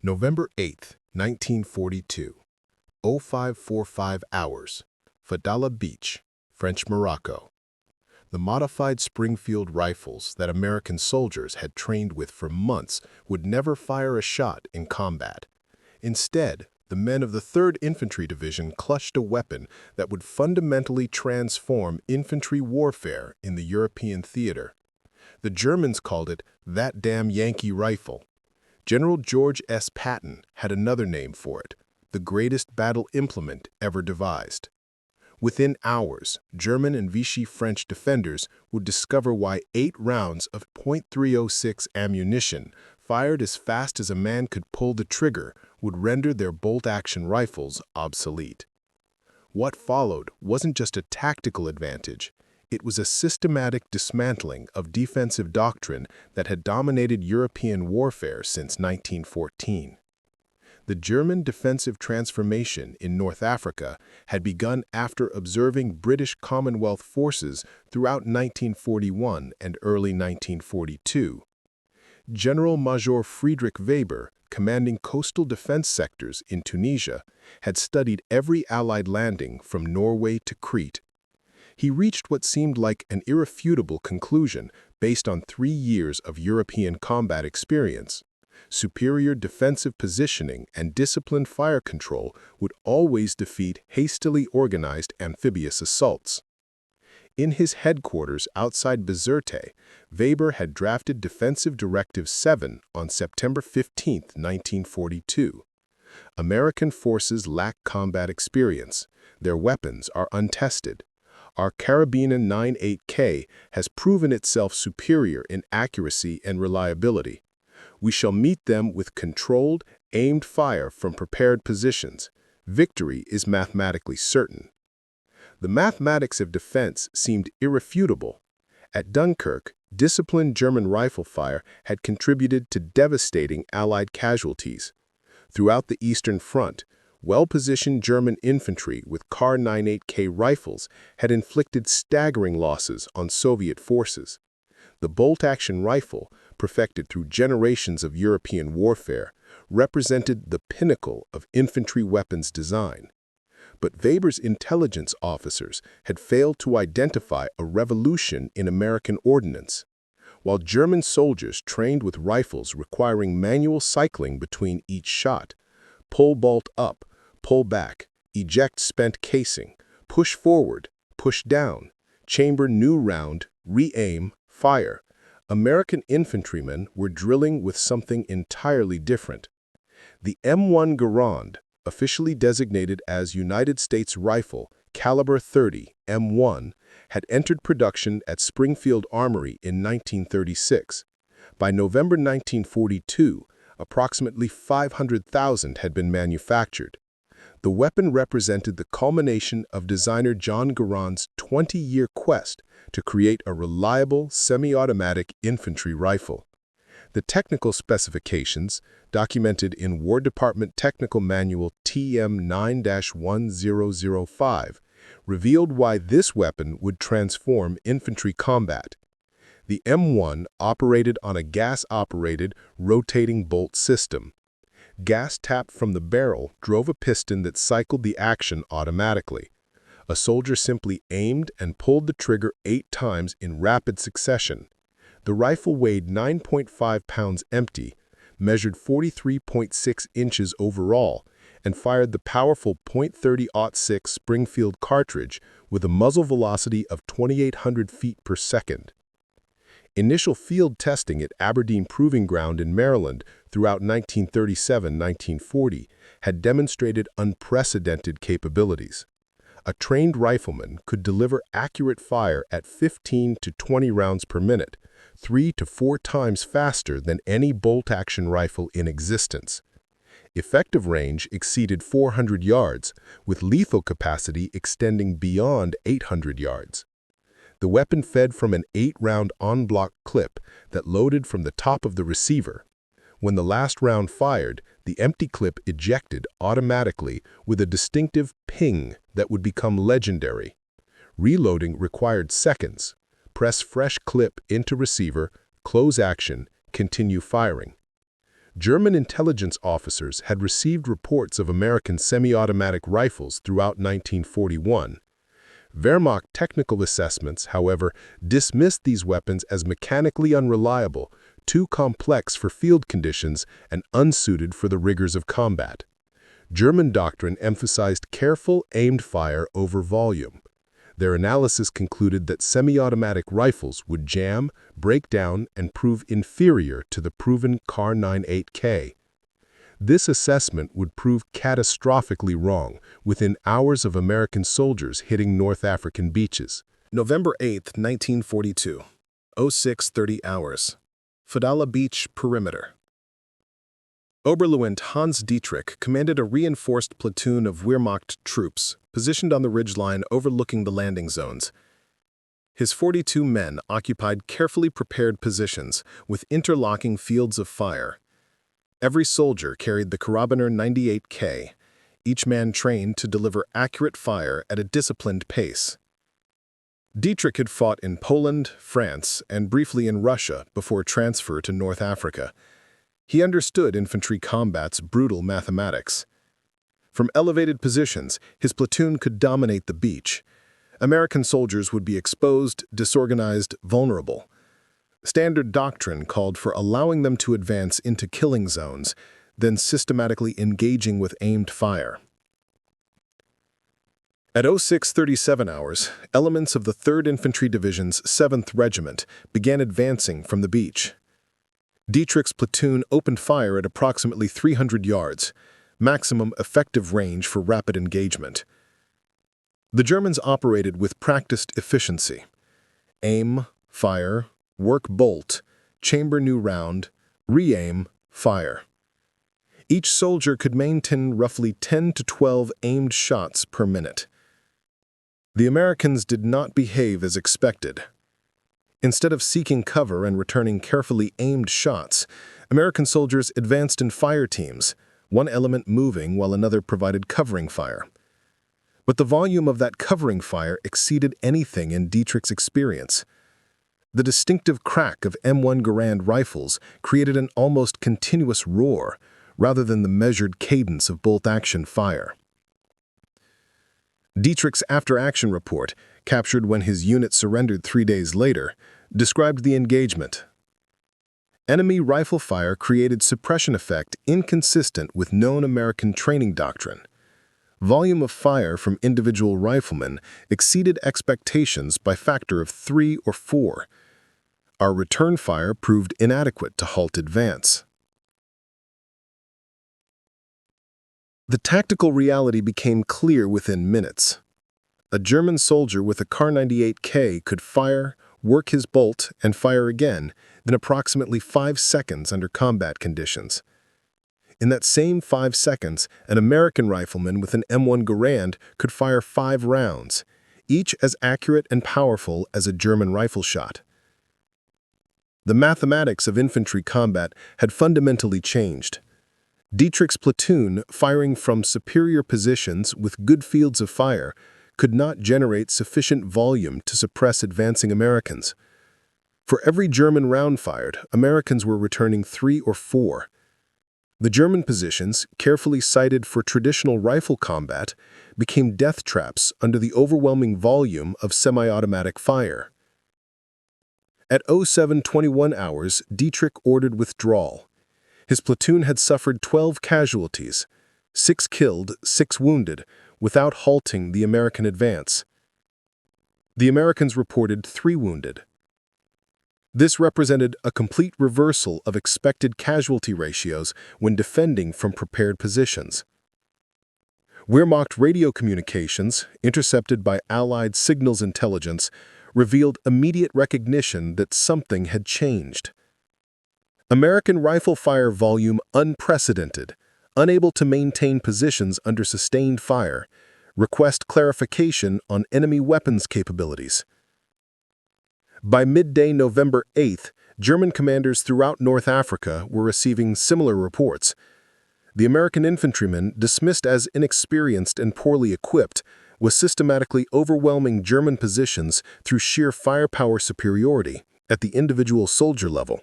November 8, 1942, 0545 hours, Fadala Beach, French Morocco. The modified Springfield rifles that American soldiers had trained with for months would never fire a shot in combat. Instead, the men of the 3rd Infantry Division clutched a weapon that would fundamentally transform infantry warfare in the European theater. The Germans called it "that damn Yankee rifle." General George S. Patton had another name for it, the greatest battle implement ever devised. Within hours, German and Vichy French defenders would discover why 8 rounds of .306 ammunition, fired as fast as a man could pull the trigger, would render their bolt-action rifles obsolete. What followed wasn't just a tactical advantage. It was a systematic dismantling of defensive doctrine that had dominated European warfare since 1914. The German defensive transformation in North Africa had begun after observing British Commonwealth forces throughout 1941 and early 1942. General-Major Friedrich Weber, commanding coastal defense sectors in Tunisia, had studied every Allied landing from Norway to Crete. He reached what seemed like an irrefutable conclusion based on 3 years of European combat experience. Superior defensive positioning and disciplined fire control would always defeat hastily organized amphibious assaults. In his headquarters outside Bizerte, Weber had drafted Defensive Directive 7 on September 15, 1942. American forces lack combat experience. Their weapons are untested. Our Carabina 98K has proven itself superior in accuracy and reliability. We shall meet them with controlled, aimed fire from prepared positions. Victory is mathematically certain. The mathematics of defense seemed irrefutable. At Dunkirk, disciplined German rifle fire had contributed to devastating Allied casualties. Throughout the Eastern Front, well-positioned German infantry with Kar 98K rifles had inflicted staggering losses on Soviet forces. The bolt-action rifle, perfected through generations of European warfare, represented the pinnacle of infantry weapons design. But Weber's intelligence officers had failed to identify a revolution in American ordnance. While German soldiers trained with rifles requiring manual cycling between each shot, pull bolt up, pull back, eject spent casing, push forward, push down, chamber new round, re-aim, fire, American infantrymen were drilling with something entirely different. The M1 Garand, officially designated as United States Rifle Caliber 30 M1, had entered production at Springfield Armory in 1936. By November 1942, approximately 500,000 had been manufactured. The weapon represented the culmination of designer John Garand's 20-year quest to create a reliable, semi-automatic infantry rifle. The technical specifications, documented in War Department Technical Manual TM9-1005, revealed why this weapon would transform infantry combat. The M1 operated on a gas-operated, rotating bolt system. Gas tapped from the barrel drove a piston that cycled the action automatically. A soldier simply aimed and pulled the trigger 8 times in rapid succession. The rifle weighed 9.5 pounds empty, measured 43.6 inches overall, and fired the powerful .30-06 Springfield cartridge with a muzzle velocity of 2,800 feet per second. Initial field testing at Aberdeen Proving Ground in Maryland throughout 1937-1940 had demonstrated unprecedented capabilities. A trained rifleman could deliver accurate fire at 15 to 20 rounds per minute, 3 to 4 times faster than any bolt-action rifle in existence. Effective range exceeded 400 yards, with lethal capacity extending beyond 800 yards. The weapon fed from an 8-round en-bloc clip that loaded from the top of the receiver. When the last round fired, the empty clip ejected automatically with a distinctive ping that would become legendary. Reloading required seconds. Press fresh clip into receiver, close action, continue firing. German intelligence officers had received reports of American semi-automatic rifles throughout 1941. Wehrmacht technical assessments, however, dismissed these weapons as mechanically unreliable, too complex for field conditions, and unsuited for the rigors of combat. German doctrine emphasized careful, aimed fire over volume. Their analysis concluded that semi-automatic rifles would jam, break down, and prove inferior to the proven Kar-98K. This assessment would prove catastrophically wrong within hours of American soldiers hitting North African beaches. November 8, 1942, 06:30 hours. Fadala Beach perimeter. Oberleutnant Hans Dietrich commanded a reinforced platoon of Wehrmacht troops positioned on the ridgeline overlooking the landing zones. His 42 men occupied carefully prepared positions with interlocking fields of fire. Every soldier carried the Karabiner 98K, each man trained to deliver accurate fire at a disciplined pace. Dietrich had fought in Poland, France, and briefly in Russia before transfer to North Africa. He understood infantry combat's brutal mathematics. From elevated positions, his platoon could dominate the beach. American soldiers would be exposed, disorganized, vulnerable. Standard doctrine called for allowing them to advance into killing zones, then systematically engaging with aimed fire. At 06:37 hours, elements of the 3rd Infantry Division's 7th Regiment began advancing from the beach. Dietrich's platoon opened fire at approximately 300 yards, maximum effective range for rapid engagement. The Germans operated with practiced efficiency. Aim, fire, work bolt, chamber new round, re-aim, fire. Each soldier could maintain roughly 10 to 12 aimed shots per minute. The Americans did not behave as expected. Instead of seeking cover and returning carefully aimed shots, American soldiers advanced in fire teams, one element moving while another provided covering fire. But the volume of that covering fire exceeded anything in Dietrich's experience. The distinctive crack of M1 Garand rifles created an almost continuous roar, rather than the measured cadence of bolt-action fire. Dietrich's after-action report, captured when his unit surrendered 3 days later, described the engagement. Enemy rifle fire created suppression effect inconsistent with known American training doctrine. Volume of fire from individual riflemen exceeded expectations by factor of 3 or 4. Our return fire proved inadequate to halt advance. The tactical reality became clear within minutes. A German soldier with a Kar-98K could fire, work his bolt, and fire again in approximately 5 seconds under combat conditions. In that same 5 seconds, an American rifleman with an M1 Garand could fire 5 rounds, each as accurate and powerful as a German rifle shot. The mathematics of infantry combat had fundamentally changed. Dietrich's platoon, firing from superior positions with good fields of fire, could not generate sufficient volume to suppress advancing Americans. For every German round fired, Americans were returning 3 or 4. The German positions, carefully sited for traditional rifle combat, became death traps under the overwhelming volume of semi-automatic fire. At 07:21 hours, Dietrich ordered withdrawal. His platoon had suffered 12 casualties, 6 killed, 6 wounded, without halting the American advance. The Americans reported 3 wounded. This represented a complete reversal of expected casualty ratios when defending from prepared positions. Wehrmacht radio communications, intercepted by Allied signals intelligence, revealed immediate recognition that something had changed. American rifle fire volume unprecedented, unable to maintain positions under sustained fire, request clarification on enemy weapons capabilities. By midday November 8th, German commanders throughout North Africa were receiving similar reports. The American infantrymen, dismissed as inexperienced and poorly equipped, was systematically overwhelming German positions through sheer firepower superiority at the individual soldier level.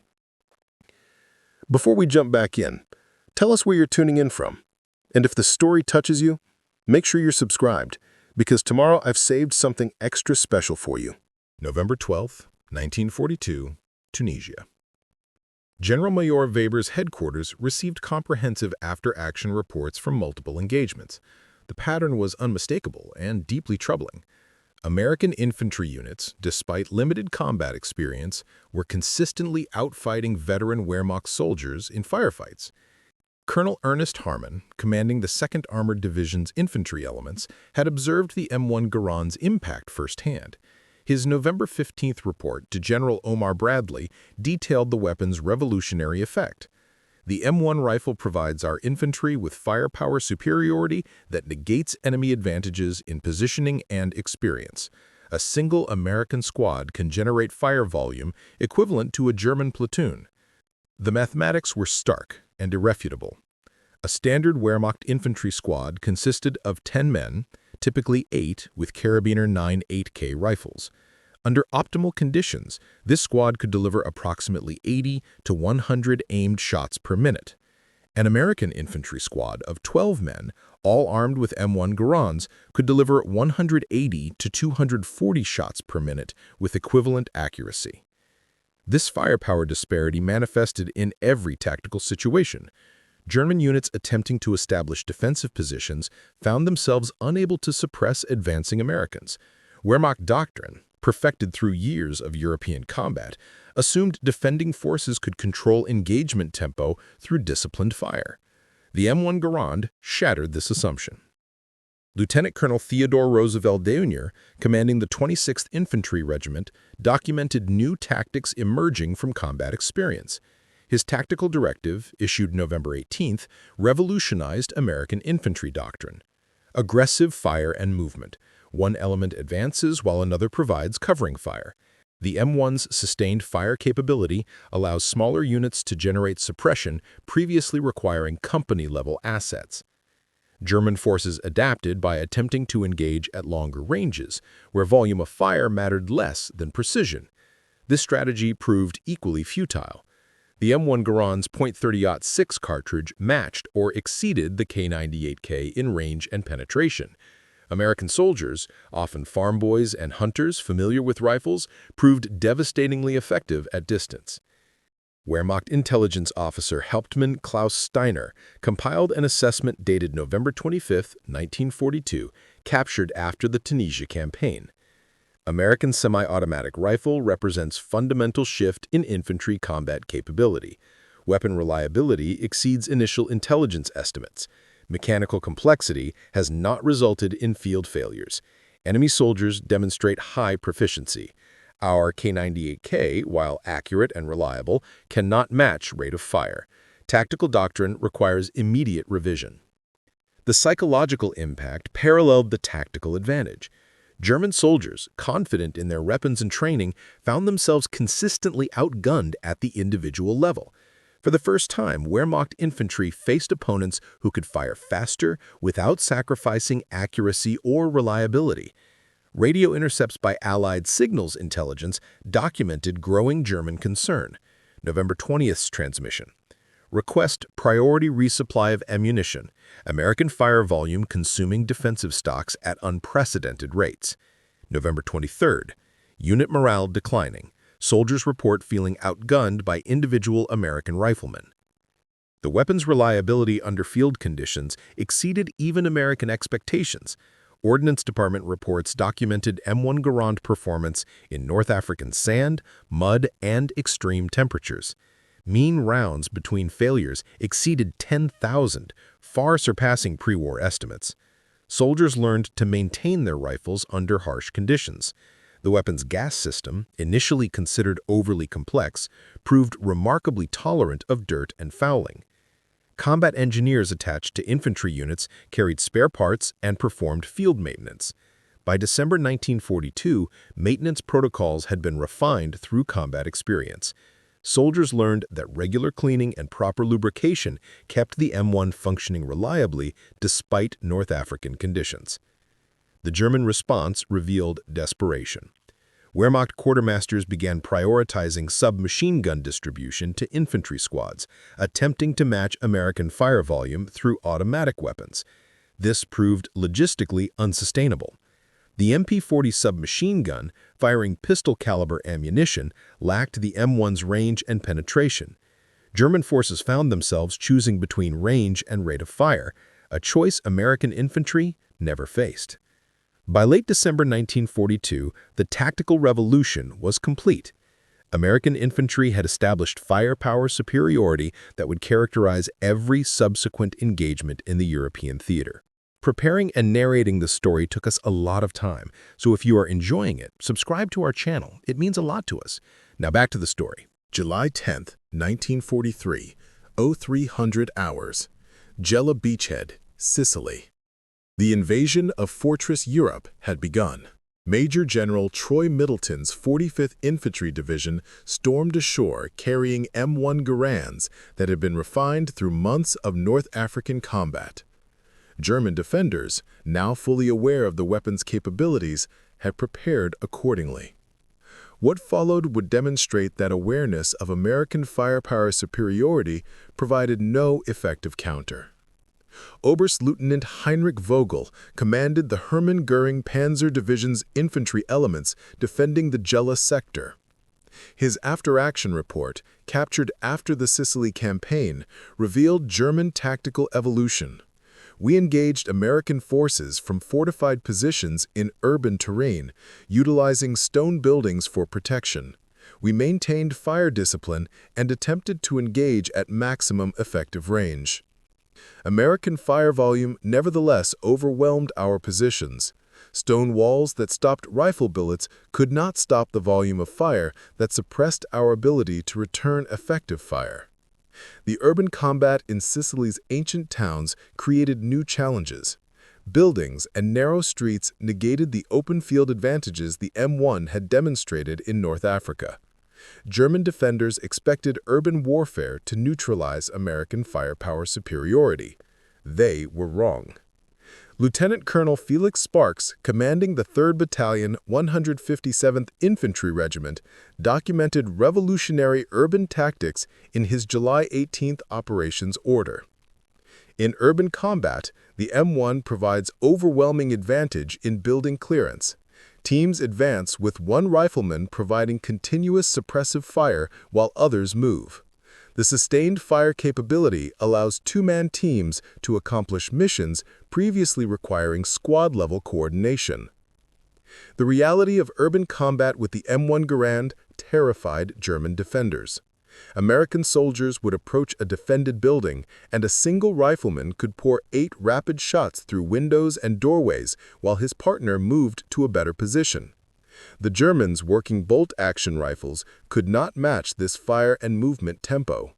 Before we jump back in, tell us where you're tuning in from. And if the story touches you, make sure you're subscribed, because tomorrow I've saved something extra special for you. November 12, 1942, Tunisia. General Major Weber's headquarters received comprehensive after-action reports from multiple engagements. The pattern was unmistakable and deeply troubling. American infantry units, despite limited combat experience, were consistently outfighting veteran Wehrmacht soldiers in firefights. Colonel Ernest Harmon, commanding the 2nd Armored Division's infantry elements, had observed the M1 Garand's impact firsthand. His November 15th report to General Omar Bradley detailed the weapon's revolutionary effect. The M1 rifle provides our infantry with firepower superiority that negates enemy advantages in positioning and experience. A single American squad can generate fire volume equivalent to a German platoon. The mathematics were stark and irrefutable. A standard Wehrmacht infantry squad consisted of 10 men, typically 8 with Karabiner 9 8K rifles. Under optimal conditions, this squad could deliver approximately 80 to 100 aimed shots per minute. An American infantry squad of 12 men, all armed with M1 Garands, could deliver 180 to 240 shots per minute with equivalent accuracy. This firepower disparity manifested in every tactical situation. German units attempting to establish defensive positions found themselves unable to suppress advancing Americans. Wehrmacht doctrine, perfected through years of European combat, assumed defending forces could control engagement tempo through disciplined fire. The M1 Garand shattered this assumption. Lieutenant Colonel Theodore Roosevelt Jr., commanding the 26th Infantry Regiment, documented new tactics emerging from combat experience. His tactical directive, issued November 18th, revolutionized American infantry doctrine. Aggressive fire and movement. One element advances while another provides covering fire. The M1's sustained fire capability allows smaller units to generate suppression previously requiring company-level assets. German forces adapted by attempting to engage at longer ranges, where volume of fire mattered less than precision. This strategy proved equally futile. The M1 Garand's .30-06 cartridge matched or exceeded the K98K in range and penetration. American soldiers, often farm boys and hunters familiar with rifles, proved devastatingly effective at distance. Wehrmacht intelligence officer Hauptmann Klaus Steiner compiled an assessment dated November 25, 1942, captured after the Tunisia campaign. American semi-automatic rifle represents fundamental shift in infantry combat capability. Weapon reliability exceeds initial intelligence estimates. Mechanical complexity has not resulted in field failures. Enemy soldiers demonstrate high proficiency. Our K98K, while accurate and reliable, cannot match rate of fire. Tactical doctrine requires immediate revision. The psychological impact paralleled the tactical advantage. German soldiers, confident in their weapons and training, found themselves consistently outgunned at the individual level. For the first time, Wehrmacht infantry faced opponents who could fire faster without sacrificing accuracy or reliability. Radio intercepts by Allied signals intelligence documented growing German concern. November 20th's transmission. Request priority resupply of ammunition. American fire volume consuming defensive stocks at unprecedented rates. November 23rd. Unit morale declining. Soldiers report feeling outgunned by individual American riflemen. The weapon's reliability under field conditions exceeded even American expectations. Ordnance Department reports documented M1 Garand performance in North African sand, mud, and extreme temperatures. Mean rounds between failures exceeded 10,000, far surpassing pre-war estimates. Soldiers learned to maintain their rifles under harsh conditions. The weapon's gas system, initially considered overly complex, proved remarkably tolerant of dirt and fouling. Combat engineers attached to infantry units carried spare parts and performed field maintenance. By December 1942, maintenance protocols had been refined through combat experience. Soldiers learned that regular cleaning and proper lubrication kept the M1 functioning reliably despite North African conditions. The German response revealed desperation. Wehrmacht quartermasters began prioritizing submachine gun distribution to infantry squads, attempting to match American fire volume through automatic weapons. This proved logistically unsustainable. The MP-40 submachine gun, firing pistol-caliber ammunition, lacked the M1's range and penetration. German forces found themselves choosing between range and rate of fire, a choice American infantry never faced. By late December 1942, the tactical revolution was complete. American infantry had established firepower superiority that would characterize every subsequent engagement in the European theater. Preparing and narrating this story took us a lot of time, so if you are enjoying it, subscribe to our channel. It means a lot to us. Now back to the story. July 10th, 1943, 0300 hours. Gela Beachhead, Sicily. The invasion of Fortress Europe had begun. Major General Troy Middleton's 45th Infantry Division stormed ashore carrying M1 Garands that had been refined through months of North African combat. German defenders, now fully aware of the weapon's capabilities, had prepared accordingly. What followed would demonstrate that awareness of American firepower superiority provided no effective counter. Oberstleutnant Heinrich Vogel commanded the Hermann Göring Panzer Division's infantry elements defending the Gela sector. His after-action report, captured after the Sicily campaign, revealed German tactical evolution. We engaged American forces from fortified positions in urban terrain, utilizing stone buildings for protection. We maintained fire discipline and attempted to engage at maximum effective range. American fire volume nevertheless overwhelmed our positions. Stone walls that stopped rifle bullets could not stop the volume of fire that suppressed our ability to return effective fire. The urban combat in Sicily's ancient towns created new challenges. Buildings and narrow streets negated the open field advantages the M1 had demonstrated in North Africa. German defenders expected urban warfare to neutralize American firepower superiority. They were wrong. Lieutenant Colonel Felix Sparks, commanding the 3rd Battalion, 157th Infantry Regiment, documented revolutionary urban tactics in his July 18th operations order. In urban combat, the M1 provides overwhelming advantage in building clearance. Teams advance with one rifleman providing continuous suppressive fire while others move. The sustained fire capability allows two-man teams to accomplish missions previously requiring squad-level coordination. The reality of urban combat with the M1 Garand terrified German defenders. American soldiers would approach a defended building, and a single rifleman could pour 8 rapid shots through windows and doorways while his partner moved to a better position. The Germans working bolt-action rifles could not match this fire and movement tempo.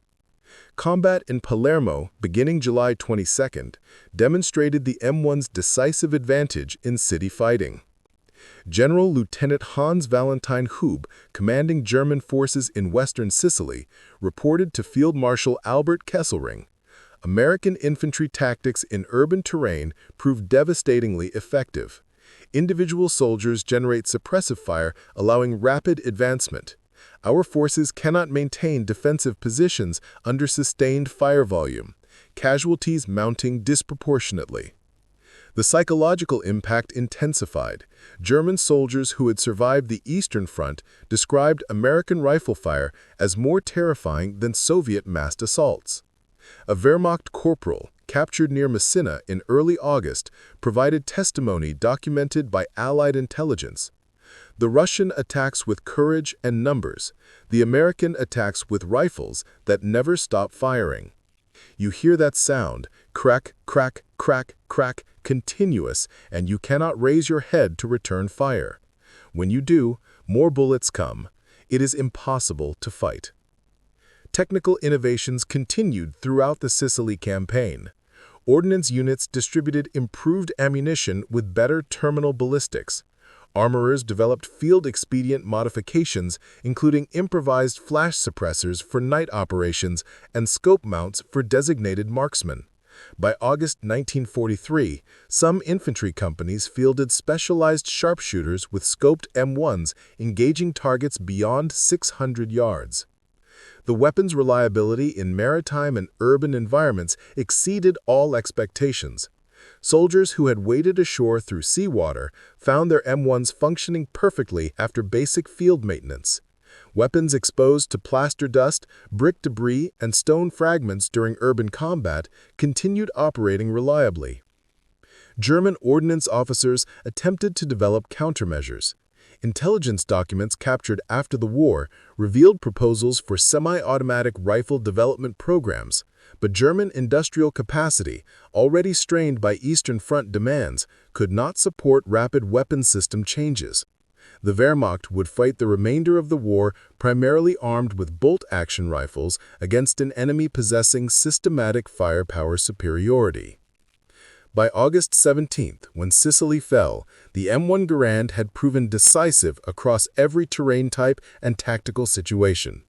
Combat in Palermo, beginning July 22nd, demonstrated the M1's decisive advantage in city fighting. General Lieutenant Hans Valentine Hube, commanding German forces in western Sicily, reported to Field Marshal Albert Kesselring, "American infantry tactics in urban terrain proved devastatingly effective. Individual soldiers generate suppressive fire, allowing rapid advancement. Our forces cannot maintain defensive positions under sustained fire volume, casualties mounting disproportionately." The psychological impact intensified. German soldiers who had survived the Eastern Front described American rifle fire as more terrifying than Soviet massed assaults. A Wehrmacht corporal, captured near Messina in early August, provided testimony documented by Allied intelligence. The Russian attacks with courage and numbers, the American attacks with rifles that never stop firing. You hear that sound, crack, crack, crack, crack, continuous, and you cannot raise your head to return fire. When you do, more bullets come. It is impossible to fight. Technical innovations continued throughout the Sicily campaign. Ordnance units distributed improved ammunition with better terminal ballistics. Armorers developed field-expedient modifications, including improvised flash suppressors for night operations and scope mounts for designated marksmen. By August 1943, some infantry companies fielded specialized sharpshooters with scoped M1s engaging targets beyond 600 yards. The weapon's reliability in maritime and urban environments exceeded all expectations. Soldiers who had waded ashore through seawater found their M1s functioning perfectly after basic field maintenance. Weapons exposed to plaster dust, brick debris, and stone fragments during urban combat continued operating reliably. German ordnance officers attempted to develop countermeasures. Intelligence documents captured after the war revealed proposals for semi-automatic rifle development programs, but German industrial capacity, already strained by Eastern Front demands, could not support rapid weapon system changes. The Wehrmacht would fight the remainder of the war primarily armed with bolt-action rifles against an enemy possessing systematic firepower superiority. By August 17th, when Sicily fell, the M1 Garand had proven decisive across every terrain type and tactical situation.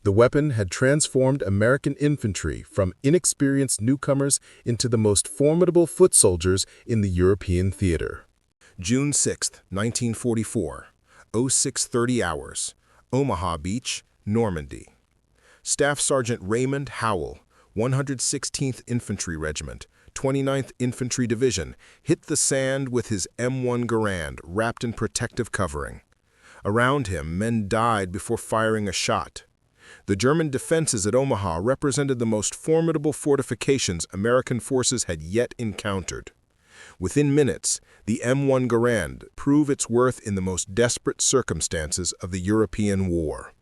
The weapon had transformed American infantry from inexperienced newcomers into the most formidable foot soldiers in the European theater. June 6, 1944, 06:30 hours, Omaha Beach, Normandy. Staff Sergeant Raymond Howell, 116th Infantry Regiment, 29th Infantry Division, hit the sand with his M1 Garand wrapped in protective covering. Around him, men died before firing a shot. The German defenses at Omaha represented the most formidable fortifications American forces had yet encountered. Within minutes, the M1 Garand proved its worth in the most desperate circumstances of the European war.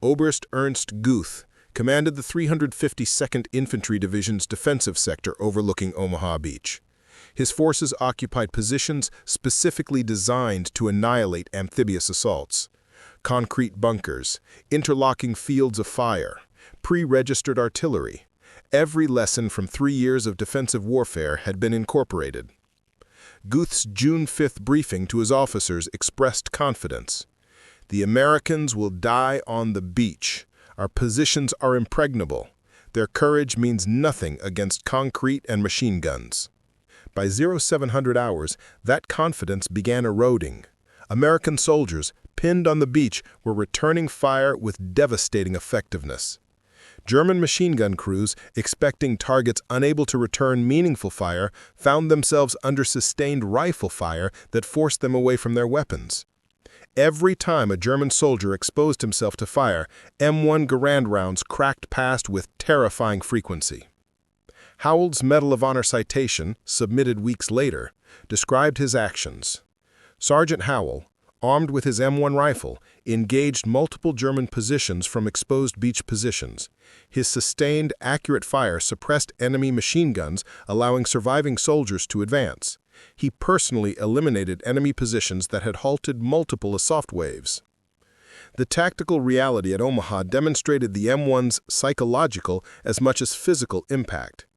Oberst Ernst Guth commanded the 352nd Infantry Division's defensive sector overlooking Omaha Beach. His forces occupied positions specifically designed to annihilate amphibious assaults. Concrete bunkers, interlocking fields of fire, pre-registered artillery. Every lesson from 3 years of defensive warfare had been incorporated. Guth's June 5th briefing to his officers expressed confidence. "The Americans will die on the beach. Our positions are impregnable. Their courage means nothing against concrete and machine guns." By 0700 hours, that confidence began eroding. American soldiers, pinned on the beach, were returning fire with devastating effectiveness. German machine gun crews, expecting targets unable to return meaningful fire, found themselves under sustained rifle fire that forced them away from their weapons. Every time a German soldier exposed himself to fire, M1 Garand rounds cracked past with terrifying frequency. Howell's Medal of Honor citation, submitted weeks later, described his actions. Sergeant Howell, armed with his M1 rifle, engaged multiple German positions from exposed beach positions. His sustained, accurate fire suppressed enemy machine guns, allowing surviving soldiers to advance. He personally eliminated enemy positions that had halted multiple assault waves. The tactical reality at Omaha demonstrated the M1's psychological as much as physical impact.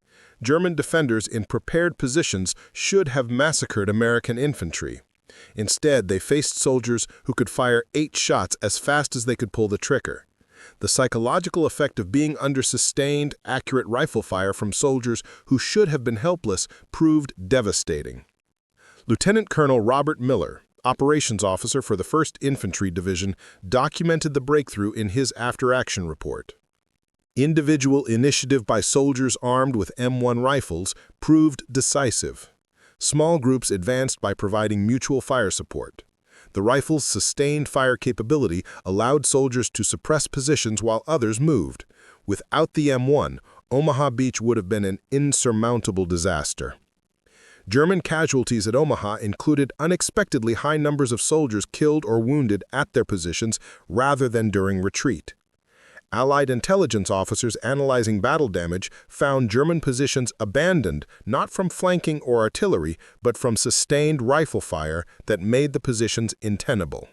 German defenders in prepared positions should have massacred American infantry. Instead, they faced soldiers who could fire 8 shots as fast as they could pull the trigger. The psychological effect of being under sustained, accurate rifle fire from soldiers who should have been helpless proved devastating. Lieutenant Colonel Robert Miller, operations officer for the 1st Infantry Division, documented the breakthrough in his after-action report. Individual initiative by soldiers armed with M1 rifles proved decisive. Small groups advanced by providing mutual fire support. The rifle's sustained fire capability allowed soldiers to suppress positions while others moved. Without the M1, Omaha Beach would have been an insurmountable disaster. German casualties at Omaha included unexpectedly high numbers of soldiers killed or wounded at their positions rather than during retreat. Allied intelligence officers analyzing battle damage found German positions abandoned not from flanking or artillery, but from sustained rifle fire that made the positions untenable.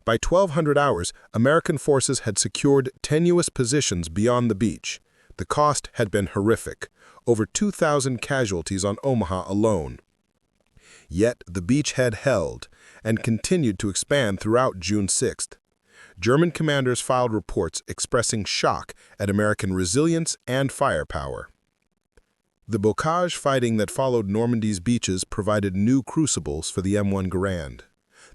By 1200 hours, American forces had secured tenuous positions beyond the beach. The cost had been horrific, over 2,000 casualties on Omaha alone. Yet the beachhead held and continued to expand throughout June 6th. German commanders filed reports expressing shock at American resilience and firepower. The bocage fighting that followed Normandy's beaches provided new crucibles for the M1 Garand.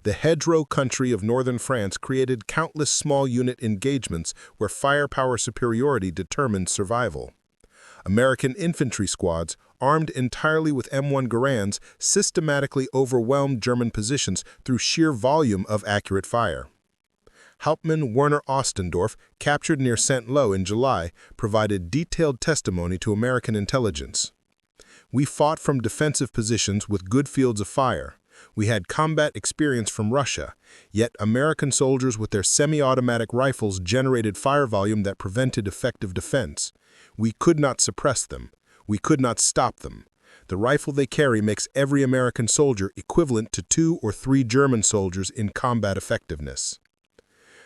The hedgerow country of northern France created countless small unit engagements where firepower superiority determined survival. American infantry squads, armed entirely with M1 Garands, systematically overwhelmed German positions through sheer volume of accurate fire. Hauptmann Werner Ostendorf, captured near Saint-Lô in July, provided detailed testimony to American intelligence. "We fought from defensive positions with good fields of fire. We had combat experience from Russia, yet American soldiers with their semi-automatic rifles generated fire volume that prevented effective defense. We could not suppress them. We could not stop them. The rifle they carry makes every American soldier equivalent to 2 or 3 German soldiers in combat effectiveness."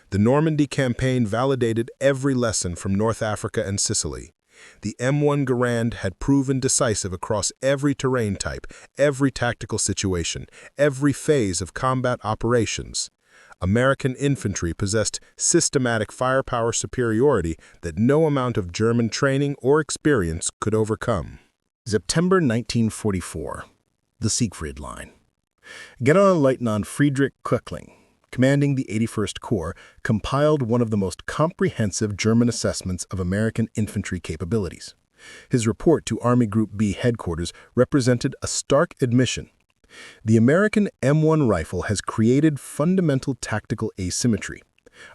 The Normandy campaign validated every lesson from North Africa and Sicily. The M1 Garand had proven decisive across every terrain type, every tactical situation, every phase of combat operations. American infantry possessed systematic firepower superiority that no amount of German training or experience could overcome. September 1944. The Siegfried Line. Generalleutnant Friedrich Köckling, commanding the 81st Corps, compiled one of the most comprehensive German assessments of American infantry capabilities. His report to Army Group B headquarters represented a stark admission. The American M1 rifle has created fundamental tactical asymmetry.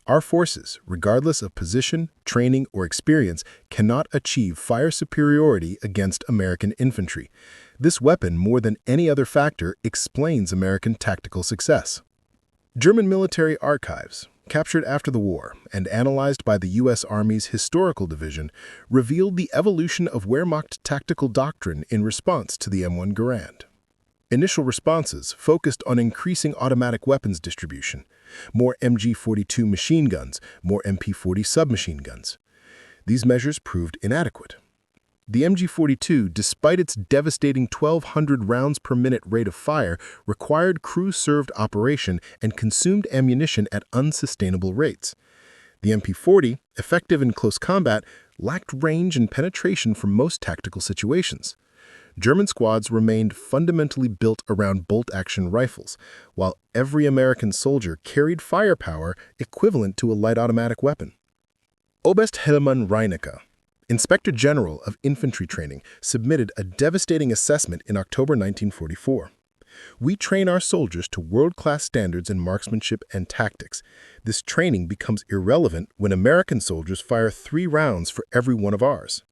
Our forces, regardless of position, training, or experience, cannot achieve fire superiority against American infantry. This weapon, more than any other factor, explains American tactical success. German military archives, captured after the war and analyzed by the U.S. Army's Historical Division, revealed the evolution of Wehrmacht tactical doctrine in response to the M1 Garand. Initial responses focused on increasing automatic weapons distribution, more MG-42 machine guns, more MP-40 submachine guns. These measures proved inadequate. The MG-42, despite its devastating 1,200 rounds per minute rate of fire, required crew-served operation and consumed ammunition at unsustainable rates. The MP-40, effective in close combat, lacked range and penetration for most tactical situations. German squads remained fundamentally built around bolt-action rifles, while every American soldier carried firepower equivalent to a light automatic weapon. Oberst Helmut Reinecke, Inspector General of Infantry Training, submitted a devastating assessment in October 1944. "We train our soldiers to world-class standards in marksmanship and tactics. This training becomes irrelevant when American soldiers fire 3 rounds for every one of ours.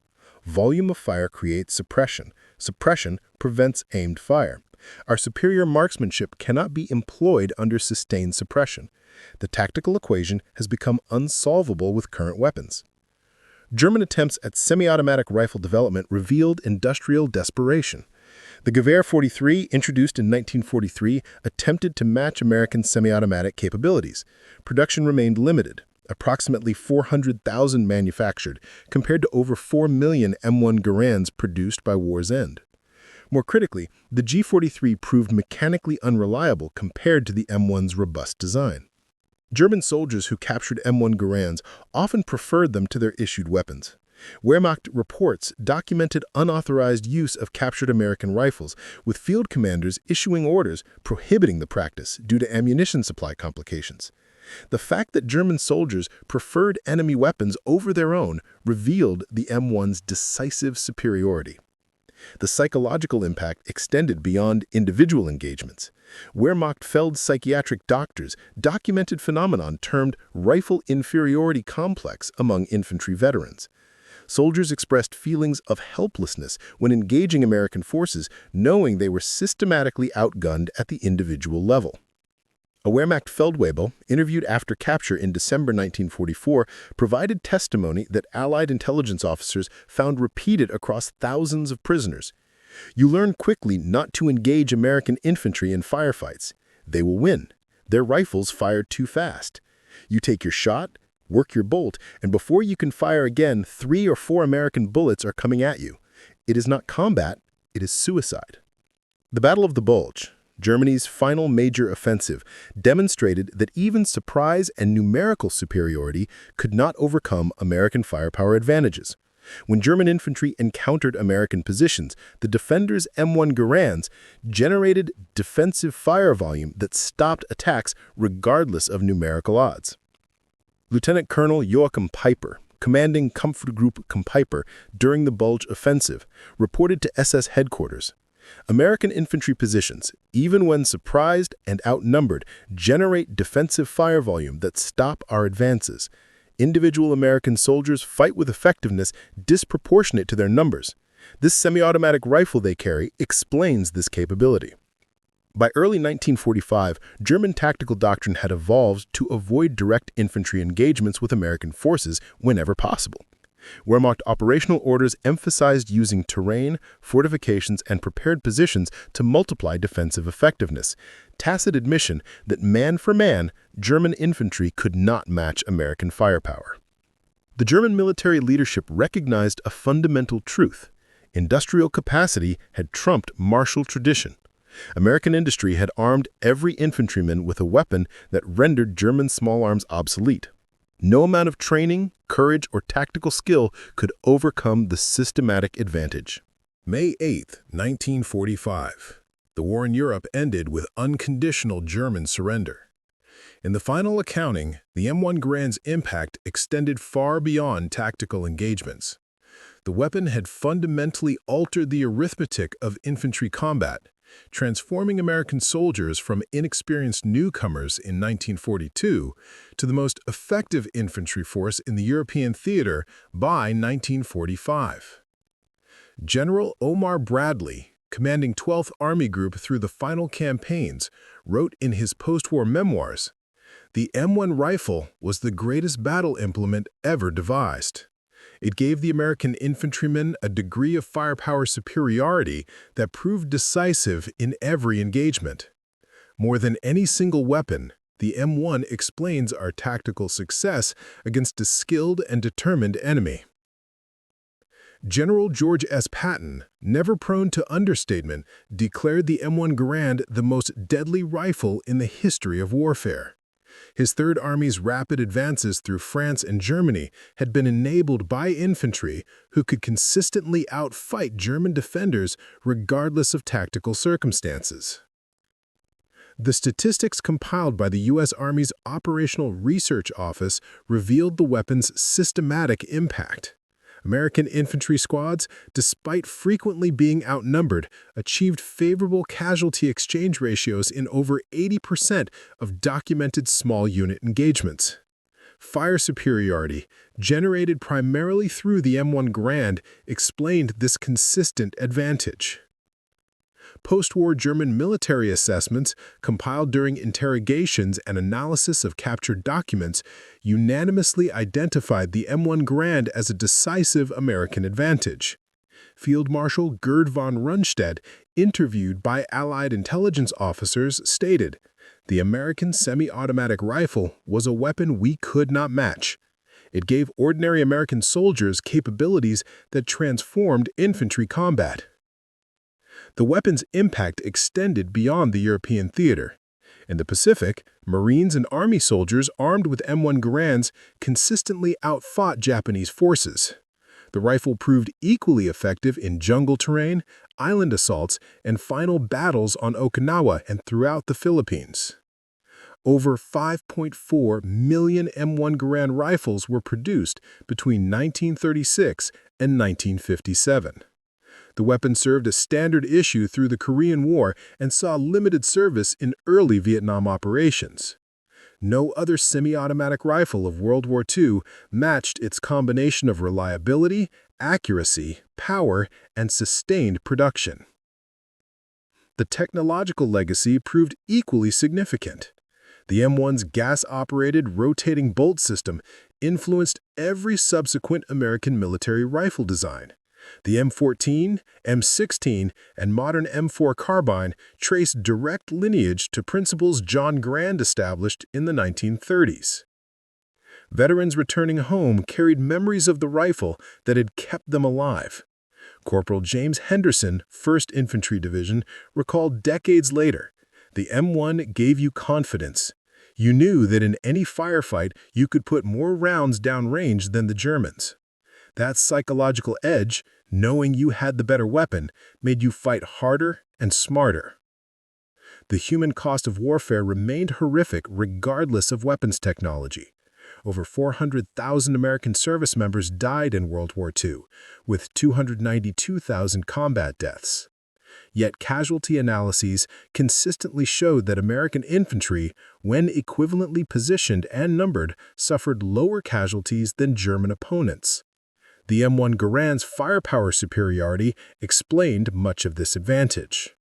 Volume of fire creates suppression. Suppression prevents aimed fire. Our superior marksmanship cannot be employed under sustained suppression. The tactical equation has become unsolvable with current weapons." German attempts at semi-automatic rifle development revealed industrial desperation. The Gewehr 43, introduced in 1943, attempted to match American semi-automatic capabilities. Production remained limited, approximately 400,000 manufactured, compared to over 4 million M1 Garands produced by war's end. More critically, the G43 proved mechanically unreliable compared to the M1's robust design. German soldiers who captured M1 Garands often preferred them to their issued weapons. Wehrmacht reports documented unauthorized use of captured American rifles, with field commanders issuing orders prohibiting the practice due to ammunition supply complications. The fact that German soldiers preferred enemy weapons over their own revealed the M1's decisive superiority. The psychological impact extended beyond individual engagements. Wehrmacht felled psychiatric doctors documented phenomenon termed rifle inferiority complex among infantry veterans. Soldiers expressed feelings of helplessness when engaging American forces, knowing they were systematically outgunned at the individual level. A Wehrmacht Feldwebel, interviewed after capture in December 1944, provided testimony that Allied intelligence officers found repeated across thousands of prisoners. "You learn quickly not to engage American infantry in firefights. They will win. Their rifles fired too fast. You take your shot, work your bolt, and before you can fire again, 3 or 4 American bullets are coming at you. It is not combat, it is suicide." The Battle of the Bulge, Germany's final major offensive, demonstrated that even surprise and numerical superiority could not overcome American firepower advantages. When German infantry encountered American positions, the defenders' M1 Garands generated defensive fire volume that stopped attacks regardless of numerical odds. Lieutenant Colonel Joachim Peiper, commanding Kampfgruppe Kempiper during the Bulge Offensive, reported to SS headquarters, "American infantry positions, even when surprised and outnumbered, generate defensive fire volume that stop our advances. Individual American soldiers fight with effectiveness disproportionate to their numbers. This semi-automatic rifle they carry explains this capability." By early 1945, German tactical doctrine had evolved to avoid direct infantry engagements with American forces whenever possible. Wehrmacht operational orders emphasized using terrain, fortifications, and prepared positions to multiply defensive effectiveness, tacit admission that man for man, German infantry could not match American firepower. The German military leadership recognized a fundamental truth: industrial capacity had trumped martial tradition. American industry had armed every infantryman with a weapon that rendered German small arms obsolete. No amount of training, courage, or tactical skill could overcome the systematic advantage. May 8, 1945. The war in Europe ended with unconditional German surrender. In the final accounting, the M1 Garand's impact extended far beyond tactical engagements. The weapon had fundamentally altered the arithmetic of infantry combat, transforming American soldiers from inexperienced newcomers in 1942 to the most effective infantry force in the European theater by 1945. General Omar Bradley, commanding 12th Army Group through the final campaigns, wrote in his post-war memoirs, "The M1 rifle was the greatest battle implement ever devised. It gave the American infantrymen a degree of firepower superiority that proved decisive in every engagement. More than any single weapon, the M1 explains our tactical success against a skilled and determined enemy." General George S. Patton, never prone to understatement, declared the M1 Garand the most deadly rifle in the history of warfare. His Third Army's rapid advances through France and Germany had been enabled by infantry who could consistently outfight German defenders regardless of tactical circumstances. The statistics compiled by the U.S. Army's Operational Research Office revealed the weapon's systematic impact. American infantry squads, despite frequently being outnumbered, achieved favorable casualty exchange ratios in over 80% of documented small unit engagements. Fire superiority, generated primarily through the M1 Garand, explained this consistent advantage. Post-war German military assessments, compiled during interrogations and analysis of captured documents, unanimously identified the M1 Garand as a decisive American advantage. Field Marshal Gerd von Rundstedt, interviewed by Allied intelligence officers, stated, "The American semi-automatic rifle was a weapon we could not match. It gave ordinary American soldiers capabilities that transformed infantry combat." The weapon's impact extended beyond the European theater. In the Pacific, Marines and Army soldiers armed with M1 Garands consistently outfought Japanese forces. The rifle proved equally effective in jungle terrain, island assaults, and final battles on Okinawa and throughout the Philippines. Over 5.4 million M1 Garand rifles were produced between 1936 and 1957. The weapon served as standard issue through the Korean War and saw limited service in early Vietnam operations. No other semi-automatic rifle of World War II matched its combination of reliability, accuracy, power, and sustained production. The technological legacy proved equally significant. The M1's gas-operated rotating bolt system influenced every subsequent American military rifle design. The M14, M16, and modern M4 carbine trace direct lineage to principles John Garand established in the 1930s. Veterans returning home carried memories of the rifle that had kept them alive. Corporal James Henderson, 1st Infantry Division, recalled decades later, "The M1 gave you confidence. You knew that in any firefight you could put more rounds downrange than the Germans. That psychological edge, knowing you had the better weapon, made you fight harder and smarter. The human cost of warfare remained horrific regardless of weapons technology. Over 400,000 American service members died in World War II, with 292,000 combat deaths. Yet casualty analyses consistently showed that American infantry, when equivalently positioned and numbered, suffered lower casualties than German opponents. The M1 Garand's firepower superiority explained much of this advantage.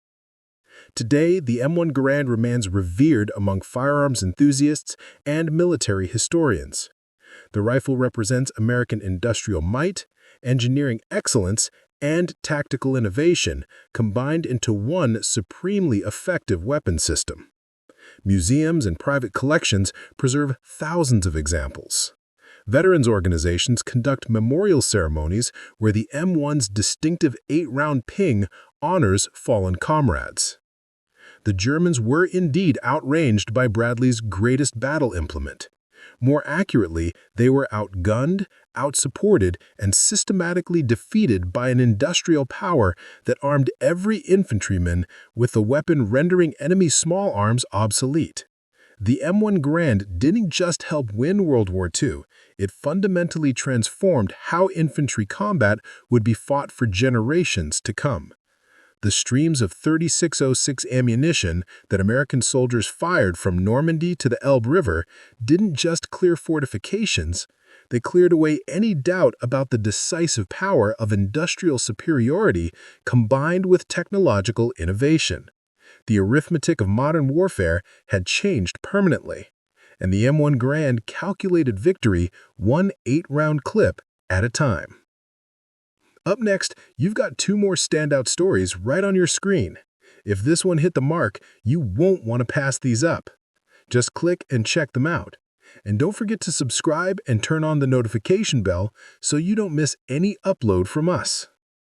Today, the M1 Garand remains revered among firearms enthusiasts and military historians. The rifle represents American industrial might, engineering excellence, and tactical innovation combined into one supremely effective weapon system. Museums and private collections preserve thousands of examples. Veterans organizations conduct memorial ceremonies where the M1's distinctive 8-round ping honors fallen comrades. The Germans were indeed outranged by Bradley's greatest battle implement. More accurately, they were outgunned, outsupported, and systematically defeated by an industrial power that armed every infantryman with a weapon rendering enemy small arms obsolete. The M1 Garand didn't just help win World War II, it fundamentally transformed how infantry combat would be fought for generations to come. The streams of .3606 ammunition that American soldiers fired from Normandy to the Elbe River didn't just clear fortifications, they cleared away any doubt about the decisive power of industrial superiority combined with technological innovation. The arithmetic of modern warfare had changed permanently, and the M1 Garand calculated victory 1 8-round clip at a time. Up next, you've got 2 more standout stories right on your screen. If this one hit the mark, you won't want to pass these up. Just click and check them out. And don't forget to subscribe and turn on the notification bell so you don't miss any upload from us.